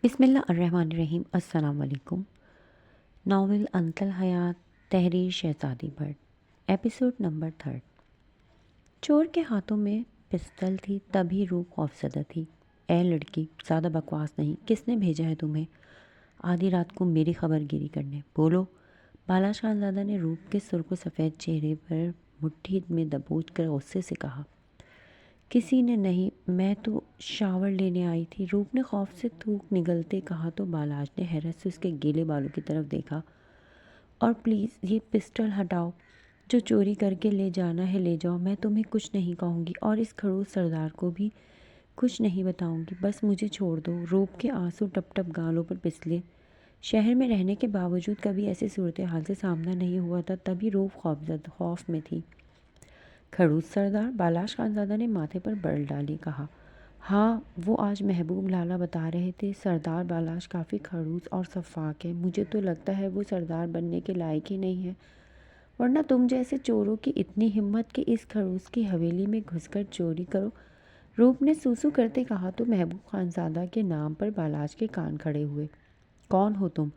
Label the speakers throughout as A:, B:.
A: बिस्मिल्लाहिर्रहमानिर्रहीम। अस्सलाम वालेकुम। नावल अंतल हयात तहरीर शहजादी बर्ड एपिसोड नंबर 3। चोर के हाथों में पिस्तल थी तभी रूप खौफजदा थी। ए लड़की, ज़्यादा बकवास नहीं। किसने भेजा है तुम्हें आधी रात को मेरी खबरगिरी करने? बोलो। बालाश खानज़ादा ने रूप के सुर्ख सफ़ेद चेहरे पर मुट्ठी में दबोच कर गुस्से से कहा। किसी ने नहीं, मैं तो शावर लेने आई थी। रूप ने खौफ से थूक निगलते कहा तो बालाज ने हैरत से उसके गीले बालों की तरफ देखा। और प्लीज़ ये पिस्टल हटाओ। जो चोरी करके ले जाना है ले जाओ, मैं तुम्हें कुछ नहीं कहूँगी और इस खड़ूस सरदार को भी कुछ नहीं बताऊँगी। बस मुझे छोड़ दो। रूप के आंसू टप टप गालों पर पिसले। शहर में रहने के बावजूद कभी ऐसी सूरत हाल से सामना नहीं हुआ था, तभी रूप खौफ में थी। खड़ूस सरदार? बालाश खानज़ादा ने माथे पर बल डाली कहा। हाँ, वो आज महबूब लाला बता रहे थे। सरदार बालाश काफ़ी खड़ूस और शफ़ाक है। मुझे तो लगता है वो सरदार बनने के लायक ही नहीं है, वरना तुम जैसे चोरों की इतनी हिम्मत कि इस खड़ूस की हवेली में घुसकर चोरी करो। रूप ने सूसू करते कहा तो महबूब खानज़ादा के नाम पर बालाश के कान खड़े हुए। कौन हो तुम?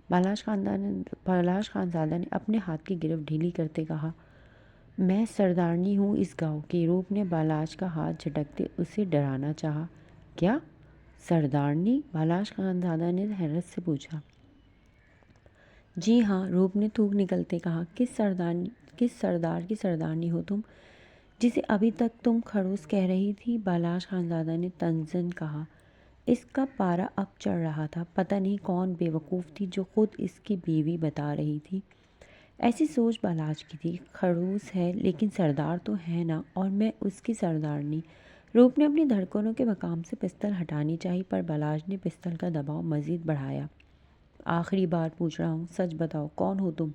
A: बालाश खानज़ादा ने अपने हाथ की गिरफ्त ढीली करते कहा। मैं सरदारनी हूँ इस गांव की। रूप ने बालाश का हाथ झटकते उसे डराना चाहा। क्या सरदारनी? बालाश खानज़ादा ने हैरत से पूछा। जी हाँ, रूप ने थूक निकलते कहा। किस सरदार की सरदारनी हो तुम, जिसे अभी तक तुम खड़ूस कह रही थी? बालाश खानज़ादा ने तंज़न कहा। इसका पारा अब चढ़ रहा था। पता नहीं कौन बेवकूफ़ थी जो खुद इसकी बीवी बता रही थी। ऐसी सोच बालाज की थी। खड़ूस है लेकिन सरदार तो है ना, और मैं उसकी सरदारनी। रूप ने अपनी धड़कनों के मकाम से पिस्तल हटानी चाहिए, पर बालाज ने पिस्तल का दबाव मज़ीद बढ़ाया। आखिरी बार पूछ रहा हूँ, सच बताओ, कौन हो तुम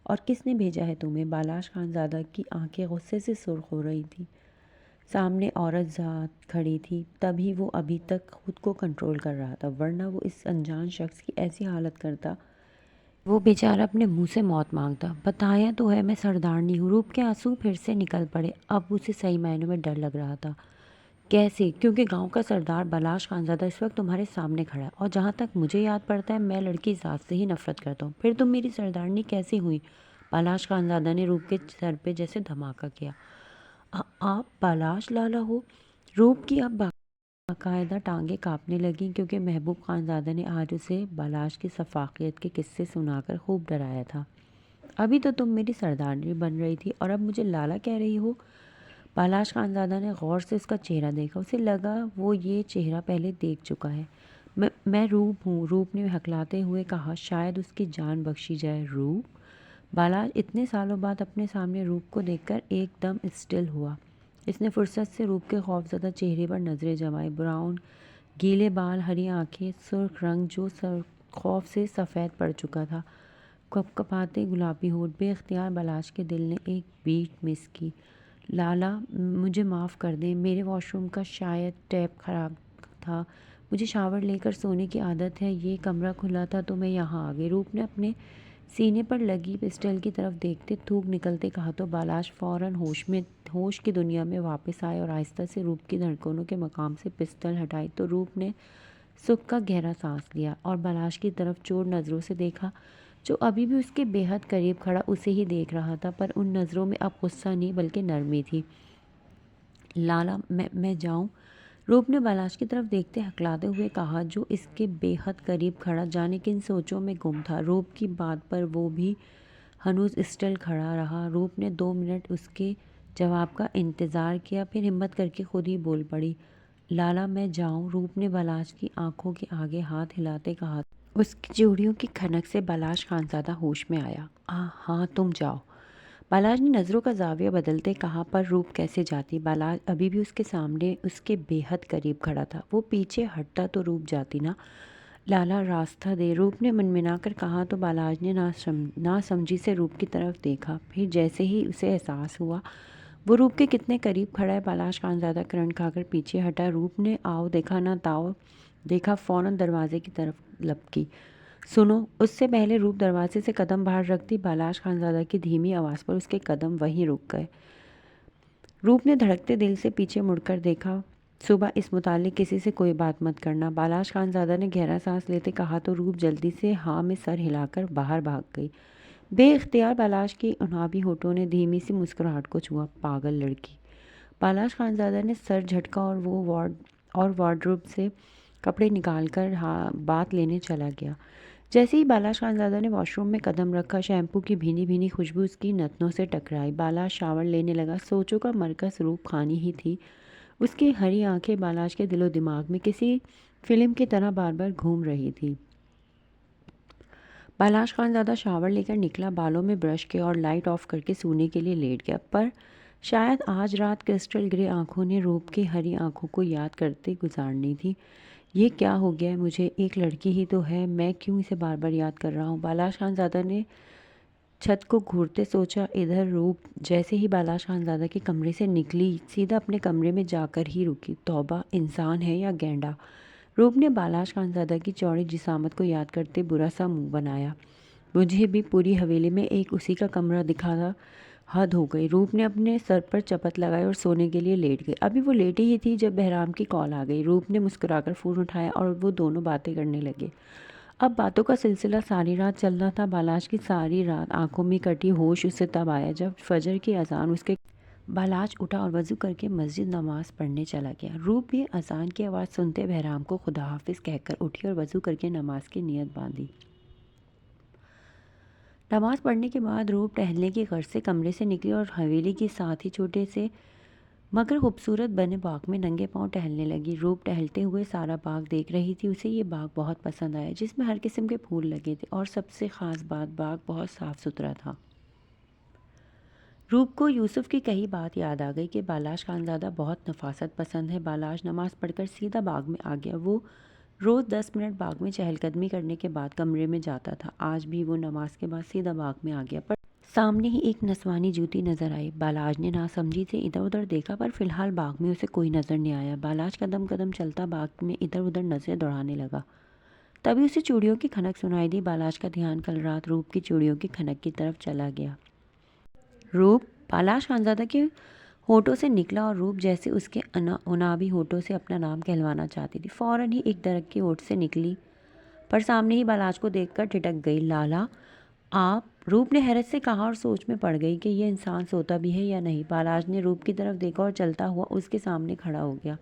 A: और किसने भेजा है तुम्हें? बालाश खानज़ादा की आंखें गुस्से से सुर्ख हो रही थी। सामने औरत ज़ात खड़ी थी, तभी वो अभी तक खुद को कंट्रोल कर रहा था, वरना वो इस अनजान शख्स की ऐसी हालत करता वो बेचारा अपने मुंह से मौत मांगता। बताया तो है मैं सरदारनी हूँ। रूप के आंसू फिर से निकल पड़े। अब उसे सही मायनों में डर लग रहा था। कैसे? क्योंकि गांव का सरदार बालाश खानज़ादा इस वक्त तुम्हारे सामने खड़ा है, और जहाँ तक मुझे याद पड़ता है मैं लड़की ज़ात से ही नफरत करता हूँ। फिर तुम मेरी सरदारनी कैसे हुई? बालाश खानज़ादा ने रूप के सर पे जैसे धमाका किया। आप बालाश लाला हो? रूप की अब बाकायदा टांगें कांपने लगीं, क्योंकि महबूब खानज़ादा ने आज उसे बालाश की सफाकियत के किस्से सुनाकर खूब डराया था। अभी तो तुम मेरी सरदारनी बन रही थी और अब मुझे लाला कह रही हो? बालाश खानज़ादा ने गौर से उसका चेहरा देखा। उसे लगा वो ये चेहरा पहले देख चुका है। मैं रूप हूँ, रूप ने हकलाते हुए कहा। शायद उसकी जान बख्शी जाए। रूप? बालाश इतने सालों बाद अपने सामने रूप को देखकर एकदम स्टिल हुआ। इसने फुर्सत से रूप के खौफजदा चेहरे पर नज़रें जमाई। ब्राउन गीले बाल, हरी आंखें, सुर्ख रंग जो खौफ से सफ़ेद पड़ चुका था, कपकपाते गुलाबी होठ। बेख्तियार बालाश के दिल ने एक बीट मिस की। लाला, मुझे माफ़ कर दें, मेरे वॉशरूम का शायद टैप ख़राब था। मुझे शावर लेकर सोने की आदत है। ये कमरा खुला था तो मैं यहाँ आ गई। रूप ने अपने सीने पर लगी पिस्टल की तरफ देखते थूक निकलते कहा तो बालाश फ़ौरन होश की दुनिया में वापस आए और आहिस्ता से रूप की धड़कनों के मकाम से पिस्टल हटाई तो रूप ने सुख का गहरा सांस लिया और बालाश की तरफ चोर नज़रों से देखा, जो अभी भी उसके बेहद करीब खड़ा उसे ही देख रहा था, पर उन नज़रों में अब गुस्सा नहीं बल्कि नरमी थी। लाला, मैं जाऊँ? रूप ने बालाश की तरफ देखते हकलाते हुए कहा, जो इसके बेहद करीब खड़ा जाने किन सोचों में गुम था। रूप की बात पर वो भी हनूज स्टिल खड़ा रहा। रूप ने 2 मिनट उसके जवाब का इंतज़ार किया, फिर हिम्मत करके खुद ही बोल पड़ी। लाला, मैं जाऊं? रूप ने बालाश की आंखों के आगे हाथ हिलाते कहा। उसकी चूड़ियों की खनक से बालाश खानज़ादा होश में आया। हाँ, तुम जाओ। बालाज ने नज़रों का जाविया बदलते कहा। पर रूप कैसे जाती? बालाज अभी भी उसके सामने उसके बेहद करीब खड़ा था। वो पीछे हटता तो रूप जाती ना। लाला, रास्ता दे, रूप ने मनमिना कर कहा तो बालाज ने ना समझी से रूप की तरफ देखा। फिर जैसे ही उसे एहसास हुआ वो रूप के कितने करीब खड़ा है, बालाश खानज़ादा करंट खाकर पीछे हटा। रूप ने आओ देखा ना ताओ देखा, फ़ौरन दरवाजे की तरफ लपकी। सुनो! उससे पहले रूप दरवाजे से कदम बाहर रखती बालाश खानज़ादा की धीमी आवाज़ पर उसके कदम वहीं रुक गए। रूप ने धड़कते दिल से पीछे मुड़कर देखा। सुबह इस मुतालिक किसी से कोई बात मत करना। बालाश खानज़ादा ने गहरा सांस लेते कहा तो रूप जल्दी से हाँ में सर हिलाकर बाहर भाग गई। बेइख्तियार बालाश की उनाबी होठों ने धीमी सी मुस्कुराहट को छुआ। पागल लड़की। बालाश खानज़ादा ने सर झटका और वो वार्डरोब से कपड़े निकालकर बात लेने चला गया। जैसे ही बालाश खानज़ादा ने वॉशरूम में कदम रखा, शैम्पू की भीनी भीनी खुशबू उसकी नथनों से टकराई। बालाश शावर लेने लगा। सोचों का मरकज़ रूप खानी ही थी। उसकी हरी आंखें बालाश के दिलो दिमाग में किसी फिल्म की तरह बार बार घूम रही थी। बालाश खानज़ादा शावर लेकर निकला, बालों में ब्रश किया और लाइट ऑफ करके सोने के लिए लेट गया। पर शायद आज रात क्रिस्टल ग्रे आंखों ने रूप की हरी आंखों को याद करते गुजारनी थी। ये क्या हो गया है मुझे? एक लड़की ही तो है, मैं क्यों इसे बार बार याद कर रहा हूँ? बालाश खानज़ादा ने छत को घूरते सोचा। इधर रूप जैसे ही बालाश खानज़ादा के कमरे से निकली, सीधा अपने कमरे में जाकर ही रुकी। तौबा, इंसान है या गैंडा? रूप ने बालाश खानज़ादा की चौड़ी जिसामत को याद करते बुरा सा मुंह बनाया। मुझे भी पूरी हवेली में एक उसी का कमरा दिखा था, हद हो गई। रूप ने अपने सर पर चपत लगाई और सोने के लिए लेट गई। अभी वो लेटी ही थी जब बहराम की कॉल आ गई। रूप ने मुस्कुराकर फ़ोन उठाया और वो दोनों बातें करने लगे। अब बातों का सिलसिला सारी रात चलना था। बालाश की सारी रात आंखों में कटी होश उसे तब आया जब फजर की अजान उसके बालाश उठा और वज़ू करके मस्जिद नमाज़ पढ़ने चला गया। रूप भी अजान की आवाज़ सुनते बहराम को खुदा हाफिज़ कहकर उठी और वज़ू करके नमाज की नीयत बांधी। नमाज पढ़ने के बाद रूप टहलने की गर्ज से कमरे से निकली और हवेली के साथ ही छोटे से मगर खूबसूरत बने बाग में नंगे पांव टहलने लगी। रूप टहलते हुए सारा बाग देख रही थी। उसे ये बाग बहुत पसंद आया, जिसमें हर किस्म के फूल लगे थे और सबसे ख़ास बात, बाग बहुत साफ़ सुथरा था। रूप को यूसुफ की कही बात याद आ गई कि बालाश खानज़ादा बहुत नफासत पसंद है। बालाश नमाज पढ़कर सीधा बाग में आ गया। वो रोज़ 10 मिनट बाग में चहलकदमी करने के बाद कमरे में जाता था। आज भी वो नमाज के बाद सीधा बाग में आ गया। पर सामने ही एक नस्वानी जूती नज़र आई। बालाश ने नासमझी से इधर उधर देखा, पर फिलहाल बाग में उसे कोई नज़र नहीं आया। बालाश कदम कदम चलता बाग में इधर उधर नज़रें दौड़ाने लगा। तभी उसे चूड़ियों की खनक सुनाई दी। बालाश का ध्यान कल रात रूप की चूड़ियों की खनक की तरफ चला गया। रूप बालाश खानज़ादा के होठों से निकला और रूप जैसे उसके उनाबी होठों से अपना नाम कहलवाना चाहती थी। फ़ौरन ही एक दरख्त की ओट से निकली, पर सामने ही बालाश को देखकर ठिठक गई। लाला, आप? रूप ने हैरत से कहा और सोच में पड़ गई कि यह इंसान सोता भी है या नहीं। बालाश ने रूप की तरफ देखा और चलता हुआ उसके सामने खड़ा हो गया।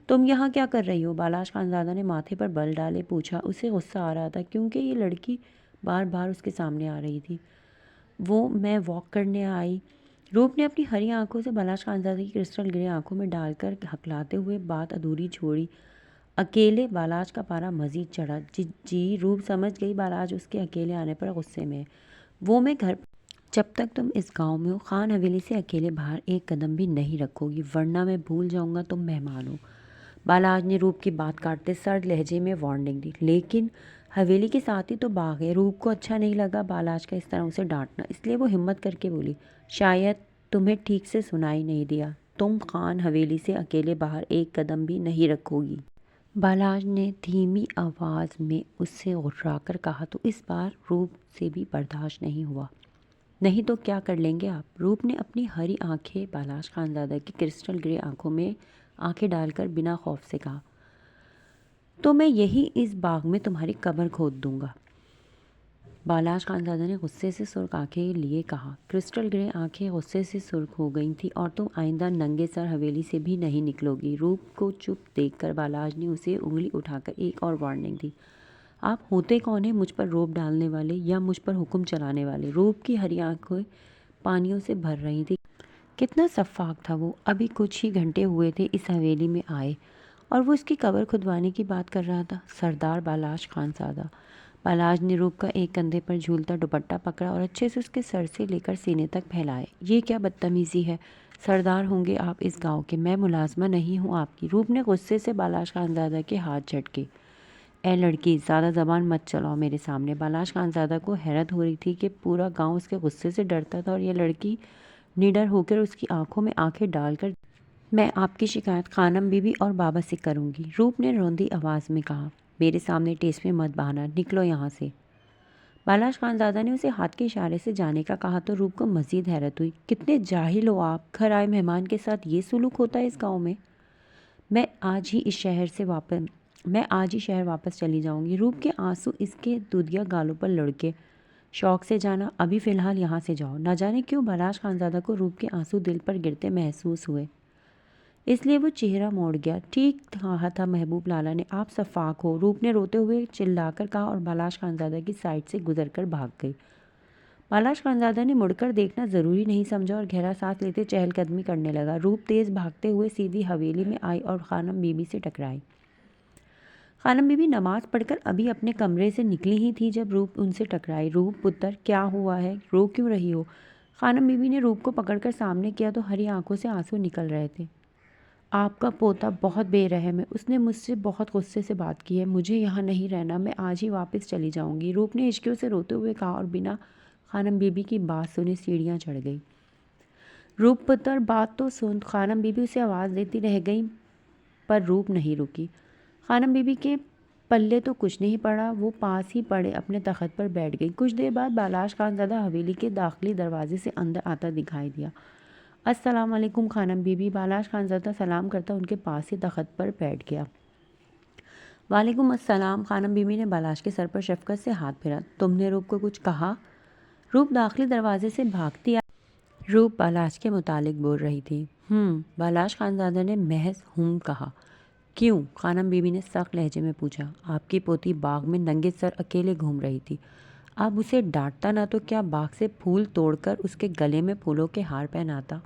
A: तुम यहाँ क्या कर रही हो? बालाश खानज़ादा ने माथे पर बल डाले पूछा। उसे गुस्सा आ रहा था क्योंकि ये लड़की बार बार उसके सामने आ रही थी। मैं वॉक करने आई। रूप ने अपनी हरी आंखों से बालाश खानज़ादा की क्रिस्टल ग्रे आंखों में डालकर हकलाते हुए बात अधूरी छोड़ी। अकेले? बालाश का पारा मजीद चढ़ा। जी। रूप समझ गई बालाश उसके अकेले आने पर गुस्से में। वो मैं घर जब तक तुम इस गांव में हो खान हवेली से अकेले बाहर एक कदम भी नहीं रखोगी, वरना मैं भूल जाऊंगा तुम मेहमान हो। बालाज ने रूप की बात काटते सर्द लहजे में वार्निंग दी। लेकिन हवेली के साथ ही तो बाग है। रूप को अच्छा नहीं लगा बालाज का इस तरह उसे डांटना, इसलिए वो हिम्मत करके बोली, शायद तुम्हें ठीक से सुनाई नहीं दिया। तुम खान हवेली से अकेले बाहर एक कदम भी नहीं रखोगी। बालाज ने धीमी आवाज़ में उससे गुर्राकर कहा। तो इस बार रूप से भी बर्दाश्त नहीं हुआ। नहीं तो क्या कर लेंगे आप? रूप ने अपनी हरी आंखें बालाश खानज़ादा की क्रिस्टल ग्रे आंखों में आंखें डालकर बिना खौफ से कहा, तो मैं यही इस बाग में तुम्हारी कब्र खोद दूंगा। बालाश खानज़ादा ने गुस्से से सुर्ख आंखें लिए कहा। क्रिस्टल ग्रे आंखें गुस्से से सुर्ख हो गई थी। और तुम आइंदा नंगे सर हवेली से भी नहीं निकलोगी। रूप को चुप देखकर बालाज ने उसे उंगली उठाकर एक और वार्निंग दी। आप होते कौन है मुझ पर रोब डालने वाले या मुझ पर हुक्म चलाने वाले? रूप की हरी आंखें पानियों से भर रही थी। कितना शफ़ाक था वो। अभी कुछ ही घंटे हुए थे इस हवेली में आए और वो इसकी कब्र खुदवाने की बात कर रहा था। सरदार बालाश खानज़ादा। बालाज ने रूप का एक कंधे पर झूलता दुपट्टा पकड़ा और अच्छे से उसके सर से लेकर सीने तक फैलाए। ये क्या बदतमीज़ी है? सरदार होंगे आप इस गांव के, मैं मुलाजमा नहीं हूँ आपकी। रूप ने गुस्से से बालाश खानज़ादा के हाथ झटके। ए लड़की, ज़्यादा ज़बान मत चलाओ मेरे सामने। बालाश खानज़ादा को हैरत हो रही थी कि पूरा गांव उसके गुस्से से डरता था और यह लड़की निडर होकर उसकी आंखों में आंखें डालकर, मैं आपकी शिकायत खानम बीबी और बाबा से करूंगी। रूप ने रोंदी आवाज़ में कहा। मेरे सामने टेस में मत बहाना, निकलो यहाँ से। बालाश खानज़ादा ने उसे हाथ के इशारे से जाने का कहा तो रूप को मज़ीद हैरत हुई। कितने जाहिल हो आप, घर आए मेहमान के साथ ये सुलूक होता है इस गाँव में? मैं आज ही शहर वापस चली जाऊंगी। रूप के आंसू इसके दूधिया गालों पर लुढ़के। शौक से जाना, अभी फ़िलहाल यहाँ से जाओ। न जाने क्यों बलाश खानज़ादा को रूप के आंसू दिल पर गिरते महसूस हुए, इसलिए वो चेहरा मोड़ गया। ठीक कहा था महबूब लाला ने, आप सफ़ाक हो, रूप ने रोते हुए चिल्लाकर कहा और बालाश खानज़ादा की साइड से गुजरकर भाग गई। बालाश खानज़ादा ने मुड़कर देखना ज़रूरी नहीं समझा और गहरा सांस लेते चहलकदमी करने लगा। रूप तेज़ भागते हुए सीधी हवेली में आई और खानम बीबी से टकराई। खानम बीबी नमाज पढ़कर अभी अपने कमरे से निकली ही थी जब रूप उनसे टकराई। रूप पुत्र, क्या हुआ है, रो क्यों रही हो? खानम बीबी ने रूप को पकड़कर सामने किया तो हरी आंखों से आंसू निकल रहे थे। आपका पोता बहुत बेरहम है, उसने मुझसे बहुत गुस्से से बात की है। मुझे यहाँ नहीं रहना, मैं आज ही वापस चली जाऊँगी, रूप ने हिचकियों से रोते हुए कहा और बिना खानम बीबी की बात सुने सीढ़ियाँ चढ़ गई। रूप पुत्र, बात तो सुन। खानम बीबी उसे आवाज़ देती रह गई पर रूप नहीं रुकी। खानम बीबी के पल्ले तो कुछ नहीं पड़ा, वो पास ही पड़े अपने तख्त पर बैठ गई। कुछ देर बाद बालाश खानज़ादा हवेली के दाखिली दरवाजे से अंदर आता दिखाई दिया। अस्सलाम वालेकुम खानम बीबी। बालाश खानज़ादा सलाम करता उनके पास ही तख्त पर बैठ गया। वालेकुम अस्सलाम। खानम बीबी ने बालाश के सर पर शफकत से हाथ फेरा। तुमने रूप को कुछ कहा? रूप दाखिली दरवाजे से भागती रूप बालाश के मुतालिक बोल रही थी। बालाश खानज़ादा ने महज कहा। क्यों? खानम बीबी ने सख्त लहजे में पूछा। आपकी पोती बाग में नंगे सर अकेले घूम रही थी, आप उसे डांटता ना तो क्या बाग से फूल तोड़कर उसके गले में फूलों के हार पहनाता?